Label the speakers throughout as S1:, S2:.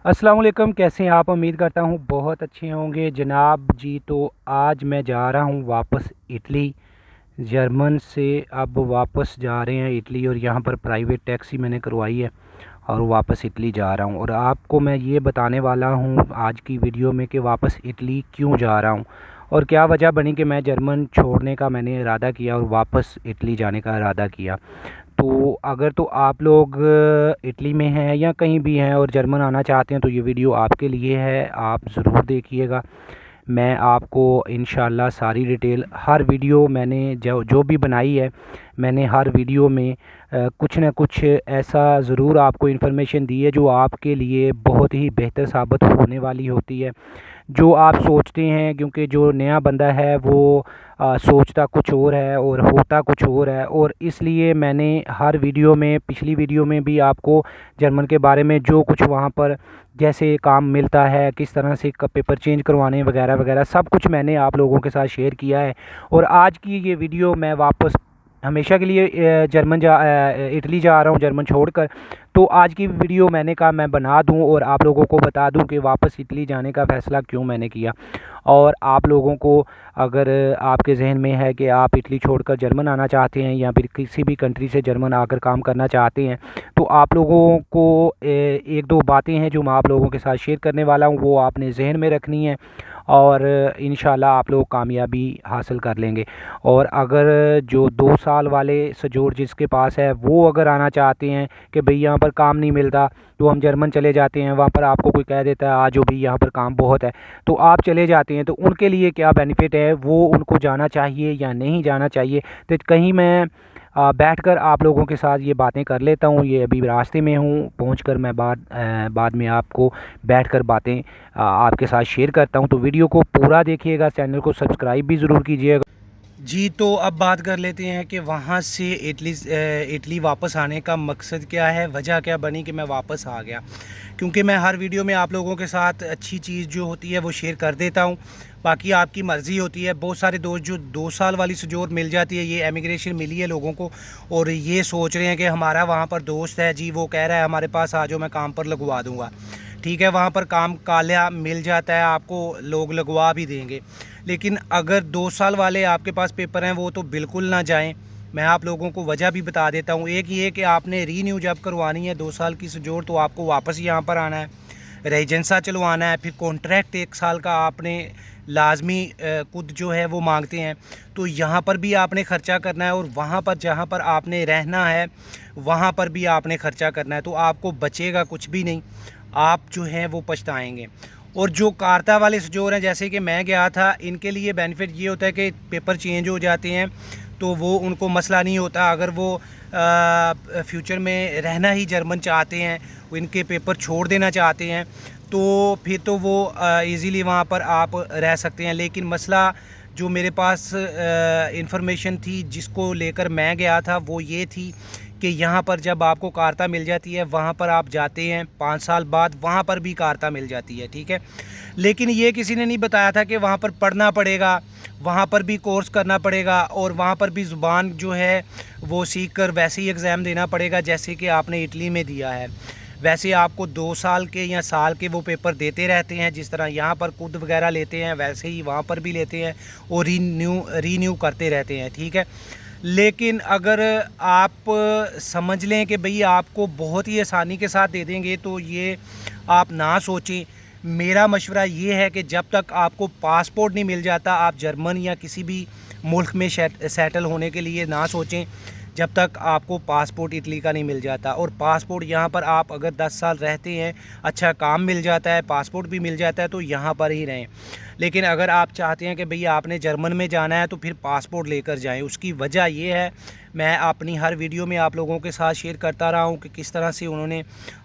S1: अस्सलाम वालेकुम। कैसे हैं आप? उम्मीद करता हूँ बहुत अच्छे होंगे जनाब जी। तो आज मैं जा रहा हूँ वापस इटली। जर्मन से अब वापस जा रहे हैं इटली, और यहाँ पर प्राइवेट टैक्सी मैंने करवाई है और वापस इटली जा रहा हूँ। और आपको मैं ये बताने वाला हूँ आज की वीडियो में कि वापस इटली क्यों जा रहा हूँ और क्या वजह बनी कि मैं जर्मन छोड़ने का मैंने इरादा किया और वापस इटली जाने का इरादा किया। तो अगर तो आप लोग इटली में हैं या कहीं भी हैं और जर्मन आना चाहते हैं तो ये वीडियो आपके लिए है, आप ज़रूर देखिएगा। मैं आपको इंशाल्लाह सारी डिटेल हर वीडियो मैंने जो जो भी बनाई है, मैंने हर वीडियो में कुछ ना कुछ ऐसा ज़रूर आपको इन्फॉर्मेशन दी है जो आपके लिए बहुत ही बेहतर साबित होने वाली होती है जो आप सोचते हैं। क्योंकि जो नया बंदा है वो सोचता कुछ और है और होता कुछ और है, और इसलिए मैंने हर वीडियो में, पिछली वीडियो में भी आपको जर्मन के बारे में जो कुछ वहाँ पर जैसे काम मिलता है, किस तरह से पेपर चेंज करवाने वगैरह वगैरह, सब कुछ मैंने आप लोगों के साथ शेयर किया है। और आज की ये वीडियो मैं वापस हमेशा के लिए इटली जा रहा हूँ जर्मन छोड़कर। तो आज की वीडियो मैंने कहा मैं बना दूं और आप लोगों को बता दूं कि वापस इटली जाने का फ़ैसला क्यों मैंने किया। और आप लोगं को अगर आपके ज़हन में है कि आप इटली छोड़कर जर्मन आना चाहते हैं या फिर किसी भी कंट्री से जर्मन आकर काम करना चाहते हैं, तो आप लोगों को एक दो बातें हैं जो मैं आप लोगों के साथ शेयर करने वाला हूँ, वो आपने ज़हन में रखनी है और इंशाल्लाह आप लोग कामयाबी हासिल कर लेंगे। और अगर जो 2 साल वाले सजोर जिसके पास है वो अगर आना चाहते हैं कि भई यहाँ पर काम नहीं मिलता तो हम जर्मन चले जाते हैं, वहाँ पर आपको कोई कह देता है आ जाओ भी यहाँ पर काम बहुत है, तो आप चले जाते हैं, तो उनके लिए क्या बेनिफिट है, वो उनको जाना चाहिए या नहीं जाना चाहिए। तो कहीं मैं बैठकर आप लोगों के साथ ये बातें कर लेता हूँ। ये अभी रास्ते में हूँ, पहुँचकर मैं बाद में आपको बैठकर बातें आपके साथ शेयर करता हूँ। तो वीडियो को पूरा देखिएगा, चैनल को सब्सक्राइब भी ज़रूर कीजिएगा जी। तो अब बात कर लेते हैं कि वहाँ से इटली वापस आने का मकसद क्या है, वजह क्या बनी कि मैं वापस आ गया। क्योंकि मैं हर वीडियो में आप लोगों के साथ अच्छी चीज़ जो होती है वो शेयर कर देता हूँ, बाकी आपकी मर्ज़ी होती है। बहुत सारे दोस्त जो 2 साल वाली सजोर मिल जाती है, ये एमिग्रेशन मिली है लोगों को, और ये सोच रहे हैं कि हमारा वहाँ पर दोस्त है जी, वो कह रहा है हमारे पास आ जाओ मैं काम पर लगवा दूँगा। ठीक है, वहाँ पर काम काला मिल जाता है, आपको लोग लगवा भी देंगे। लेकिन अगर 2 साल वाले आपके पास पेपर हैं वो तो बिल्कुल ना जाएं। मैं आप लोगों को वजह भी बता देता हूँ। एक ये कि आपने रीन्यू जब करवानी है 2 साल की सजोर, तो आपको वापस यहाँ पर आना है, रेजिडेंसा चलवाना है, फिर कॉन्ट्रैक्ट 1 साल का आपने लाजमी खुद जो है वो मांगते हैं, तो यहाँ पर भी आपने ख़र्चा करना है, और वहाँ पर जहाँ पर आपने रहना है वहाँ पर भी आपने ख़र्चा करना है। तो आपको बचेगा कुछ भी नहीं, आप जो हैं वो पछताएंगे। और जो कारता वाले सजोर हैं, जैसे कि मैं गया था, इनके लिए बेनिफिट ये होता है कि पेपर चेंज हो जाते हैं तो वो उनको मसला नहीं होता। अगर वो फ्यूचर में रहना ही जर्मन चाहते हैं, वो इनके पेपर छोड़ देना चाहते हैं, तो फिर तो वो इजीली वहाँ पर आप रह सकते हैं। लेकिन मसला जो मेरे पास इंफॉर्मेशन थी जिसको लेकर मैं गया था वो ये थी कि यहाँ पर जब आपको कारता मिल जाती है, वहाँ पर आप जाते हैं 5 साल बाद, वहाँ पर भी कारता मिल जाती है, ठीक है। लेकिन ये किसी ने नहीं बताया था कि वहाँ पर पढ़ना पड़ेगा, वहाँ पर भी कोर्स करना पड़ेगा, और वहाँ पर भी ज़ुबान जो है वो सीख कर वैसे ही एग्ज़ाम देना पड़ेगा जैसे कि आपने इटली में दिया है। वैसे आपको 2 साल के या साल के वो पेपर देते रहते हैं, जिस तरह यहाँ पर खुद वगैरह लेते हैं वैसे ही वहाँ पर भी लेते हैं, और रीन्यू करते रहते हैं, ठीक है। लेकिन अगर आप समझ लें कि भई आपको बहुत ही आसानी के साथ दे देंगे, तो ये आप ना सोचें। मेरा मशवरा ये है कि जब तक आपको पासपोर्ट नहीं मिल जाता, आप जर्मन या किसी भी मुल्क में सेटल होने के लिए ना सोचें जब तक आपको पासपोर्ट इटली का नहीं मिल जाता। और पासपोर्ट यहाँ पर आप अगर 10 साल रहते हैं, अच्छा काम मिल जाता है, पासपोर्ट भी मिल जाता है, तो यहाँ पर ही रहें। लेकिन अगर आप चाहते हैं कि भैया आपने जर्मन में जाना है तो फिर पासपोर्ट लेकर जाएं। उसकी वजह ये है, मैं अपनी हर वीडियो में आप लोगों के साथ शेयर करता रहा हूँ कि किस तरह से उन्होंने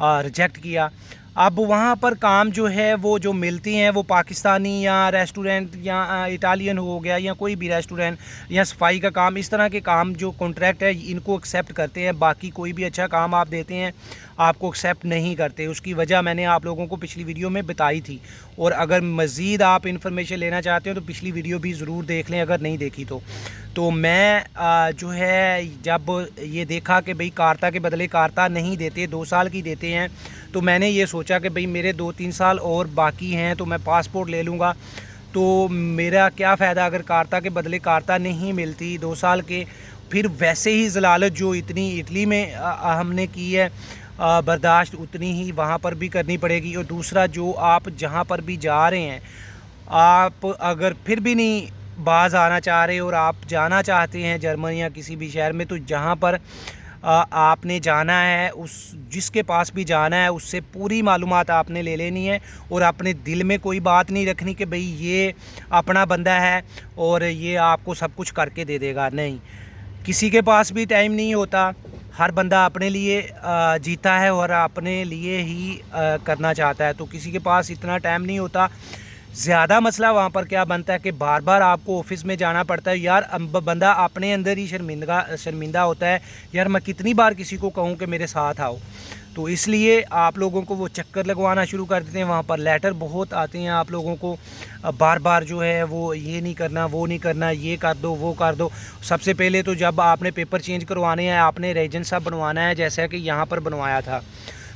S1: रिजेक्ट किया। अब वहाँ पर काम जो है वो जो मिलती हैं वो पाकिस्तानी या रेस्टोरेंट या इटालियन हो गया या कोई भी रेस्टोरेंट या सफाई का काम, इस तरह के काम जो कॉन्ट्रैक्ट है इनको एक्सेप्ट करते हैं। बाकी कोई भी अच्छा काम आप देते हैं आपको एक्सेप्ट नहीं करते। उसकी वजह मैंने आप लोगों को पिछली वीडियो में बताई थी, और अगर मज़ीद आप इन्फॉर्मेशन लेना चाहते हो तो पिछली वीडियो भी ज़रूर देख लें अगर नहीं देखी तो मैं जो है जब ये देखा कि भाई कार्ता के बदले कार्ता नहीं देते, 2 साल की देते हैं, तो मैंने ये सोचा कि भाई मेरे 2-3 साल और बाकी हैं तो मैं पासपोर्ट ले लूँगा। तो मेरा क्या फ़ायदा अगर कार्ता के बदले कार्ता नहीं मिलती 2 साल के, फिर वैसे ही ज़लालत जो इतनी इटली में हमने की है बर्दाश्त, उतनी ही वहाँ पर भी करनी पड़ेगी। और दूसरा, जो आप जहाँ पर भी जा रहे हैं, आप अगर फिर भी नहीं बाज़ आना चाह रहे और आप जाना चाहते हैं जर्मनी या किसी भी शहर में, तो जहाँ पर आपने जाना है, उस जिसके पास भी जाना है उससे पूरी मालूमात आपने ले लेनी है, और अपने दिल में कोई बात नहीं रखनी कि भाई ये अपना बंदा है और ये आपको सब कुछ करके दे देगा। नहीं, किसी के पास भी टाइम नहीं होता। हर बंदा अपने लिए जीता है और अपने लिए ही करना चाहता है, तो किसी के पास इतना टाइम नहीं होता। ज़्यादा मसला वहाँ पर क्या बनता है कि बार बार आपको ऑफ़िस में जाना पड़ता है। यार बंदा अपने अंदर ही शर्मिंदा होता है, यार मैं कितनी बार किसी को कहूँ कि मेरे साथ आओ। तो इसलिए आप लोगों को वो चक्कर लगवाना शुरू कर देते हैं, वहाँ पर लेटर बहुत आते हैं आप लोगों को बार बार जो है वो ये नहीं करना, वो नहीं करना, ये कर दो, वो कर दो। सबसे पहले तो जब आपने पेपर चेंज करवाने हैं, आपने रेजिडेंस सा बनवाना है जैसा कि यहाँ पर बनवाया था,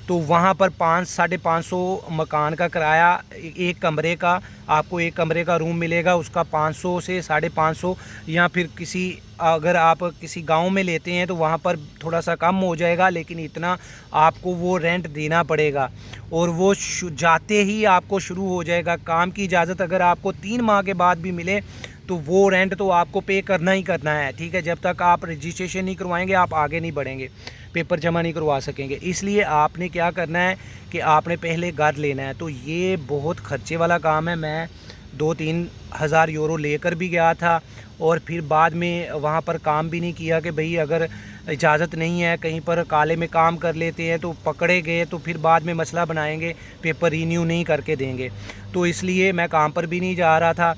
S1: तो वहाँ पर 500-550 मकान का किराया, एक कमरे का आपको एक कमरे का रूम मिलेगा, उसका 500 से 550, या फिर किसी अगर आप किसी गांव में लेते हैं तो वहाँ पर थोड़ा सा कम हो जाएगा, लेकिन इतना आपको वो रेंट देना पड़ेगा। और वो जाते ही आपको शुरू हो जाएगा। काम की इजाज़त अगर आपको 3 माह के बाद भी मिले तो वो रेंट तो आपको पे करना ही करना है, ठीक है। जब तक आप रजिस्ट्रेशन नहीं करवाएंगे आप आगे नहीं बढ़ेंगे, पेपर जमा नहीं करवा सकेंगे। इसलिए आपने क्या करना है कि आपने पहले घर लेना है। तो ये बहुत खर्चे वाला काम है। मैं 2-3 हज़ार यूरो लेकर भी गया था, और फिर बाद में वहाँ पर काम भी नहीं किया कि भाई अगर इजाज़त नहीं है, कहीं पर काले में काम कर लेते हैं तो पकड़े गए तो फिर बाद में मसला बनाएंगे, पेपर रीन्यू नहीं करके देंगे। तो इसलिए मैं काम पर भी नहीं जा रहा था।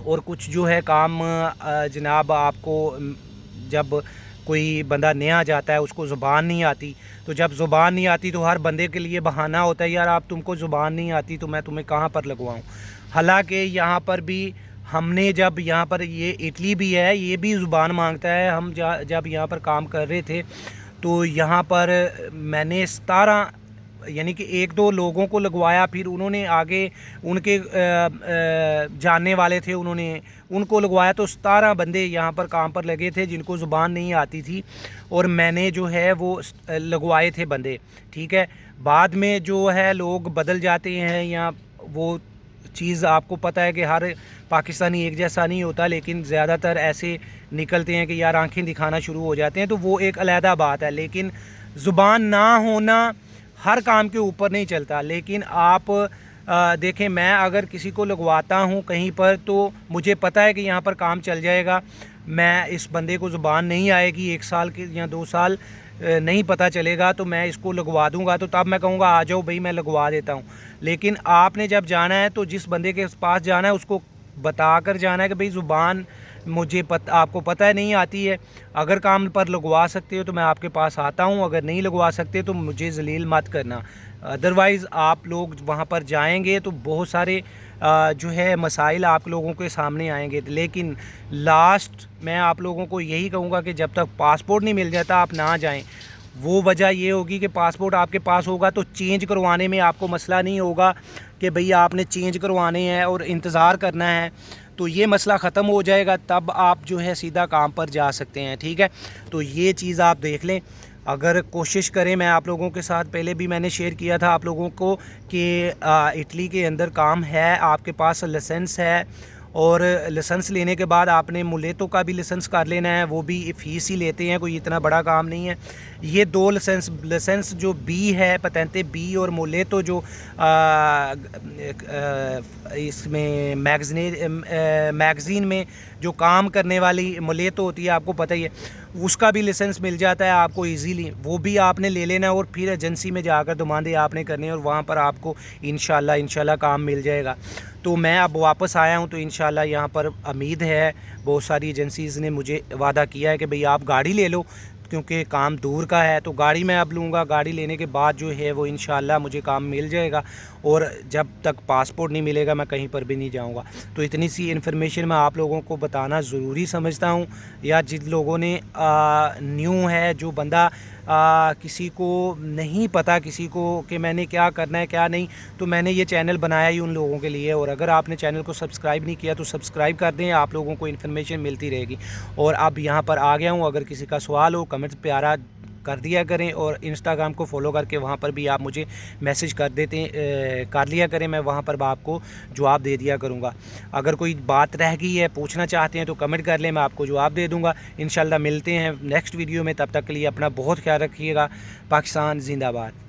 S1: और कुछ जो है काम जनाब, आपको जब कोई बंदा नया जाता है उसको ज़ुबान नहीं आती, तो जब ज़ुबान नहीं आती तो हर बंदे के लिए बहाना होता है, यार आप तुमको ज़ुबान नहीं आती तो मैं तुम्हें कहाँ पर लगवाऊँ। हालांकि यहाँ पर भी हमने जब यहाँ पर, ये इटली भी है, ये भी ज़ुबान मांगता है। हम जब यहाँ पर काम कर रहे थे तो यहाँ पर मैंने 17 यानी कि 1-2 लोगों को लगवाया, फिर उन्होंने आगे उनके जानने वाले थे, उन्होंने उनको लगवाया, तो 17 बंदे यहाँ पर काम पर लगे थे जिनको ज़ुबान नहीं आती थी, और मैंने जो है वो लगवाए थे बंदे, ठीक है। बाद में जो है लोग बदल जाते हैं, या वो चीज़ आपको पता है कि हर पाकिस्तानी एक जैसा नहीं होता, लेकिन ज़्यादातर ऐसे निकलते हैं कि यार आंखें दिखाना शुरू हो जाते हैं, तो वो एक अलहदा बात है। लेकिन ज़ुबान ना होना हर काम के ऊपर नहीं चलता। लेकिन आप देखें, मैं अगर किसी को लगवाता हूँ कहीं पर तो मुझे पता है कि यहाँ पर काम चल जाएगा, मैं इस बंदे को ज़ुबान नहीं आएगी 1 साल के या 2 साल नहीं पता चलेगा, तो मैं इसको लगवा दूंगा, तो तब मैं कहूँगा आ जाओ भाई मैं लगवा देता हूँ। लेकिन आपने जब जाना है तो जिस बंदे के पास जाना है उसको बता कर जाना है कि भाई ज़ुबान मुझे आपको पता है नहीं आती है, अगर काम पर लगवा सकते हो तो मैं आपके पास आता हूँ, अगर नहीं लगवा सकते तो मुझे जलील मत करना। अदरवाइज़ आप लोग वहाँ पर जाएंगे तो बहुत सारे जो है मसाइल आप लोगों के सामने आएंगे। लेकिन लास्ट मैं आप लोगों को यही कहूँगा कि जब तक पासपोर्ट नहीं मिल जाता आप ना जाएं। वो वजह ये होगी कि पासपोर्ट आपके पास होगा तो चेंज करवाने में आपको मसला नहीं होगा कि भई आपने चेंज करवाने हैं और इंतज़ार करना है, तो ये मसला ख़त्म हो जाएगा, तब आप जो है सीधा काम पर जा सकते हैं, ठीक है। तो ये चीज़ आप देख लें, अगर कोशिश करें। मैं आप लोगों के साथ पहले भी मैंने शेयर किया था आप लोगों को कि इटली के अंदर काम है, आपके पास लाइसेंस है, और लाइसेंस लेने के बाद आपने मुलेतो का भी लाइसेंस कर लेना है, वो भी फ़ीस ही लेते हैं, कोई इतना बड़ा काम नहीं है। ये 2 लाइसेंस जो बी है, पतेंते बी और मुलेतो जो इसमें मैगज़ीन में जो काम करने वाली मुलेतो होती है, आपको पता ही है, उसका भी लाइसेंस मिल जाता है आपको इजीली, वो भी आपने ले लेना है और फिर एजेंसी में जाकर दुमानदे आपने करनी है और वहाँ पर आपको इंशाल्लाह काम मिल जाएगा। तो मैं अब वापस आया हूँ तो इंशाल्लाह यहाँ पर उम्मीद है, बहुत सारी एजेंसीज़ ने मुझे वादा किया है कि भाई आप गाड़ी ले लो, क्योंकि काम दूर का है। तो गाड़ी मैं अब लूँगा, गाड़ी लेने के बाद जो है वो इंशाल्लाह मुझे काम मिल जाएगा, और जब तक पासपोर्ट नहीं मिलेगा मैं कहीं पर भी नहीं जाऊँगा। तो इतनी सी इन्फॉर्मेशन मैं आप लोगों को बताना ज़रूरी समझता हूँ। या जिन लोगों ने न्यू है, जो बंदा किसी को नहीं पता किसी को कि मैंने क्या करना है क्या नहीं, तो मैंने ये चैनल बनाया ही उन लोगों के लिए। और अगर आपने चैनल को सब्सक्राइब नहीं किया तो सब्सक्राइब कर दें, आप लोगों को इन्फॉर्मेशन मिलती रहेगी। और अब यहाँ पर आ गया हूँ, अगर किसी का सवाल हो कमेंट्स प्यारा कर दिया करें, और इंस्टाग्राम को फॉलो करके वहाँ पर भी आप मुझे मैसेज कर लिया करें, मैं वहाँ पर आपको जवाब दे दिया करूँगा। अगर कोई बात रह गई है, पूछना चाहते हैं तो कमेंट कर लें, मैं आपको जवाब दे दूँगा। इंशाल्लाह मिलते हैं नेक्स्ट वीडियो में, तब तक के लिए अपना बहुत ख्याल रखिएगा। पाकिस्तान जिंदाबाद।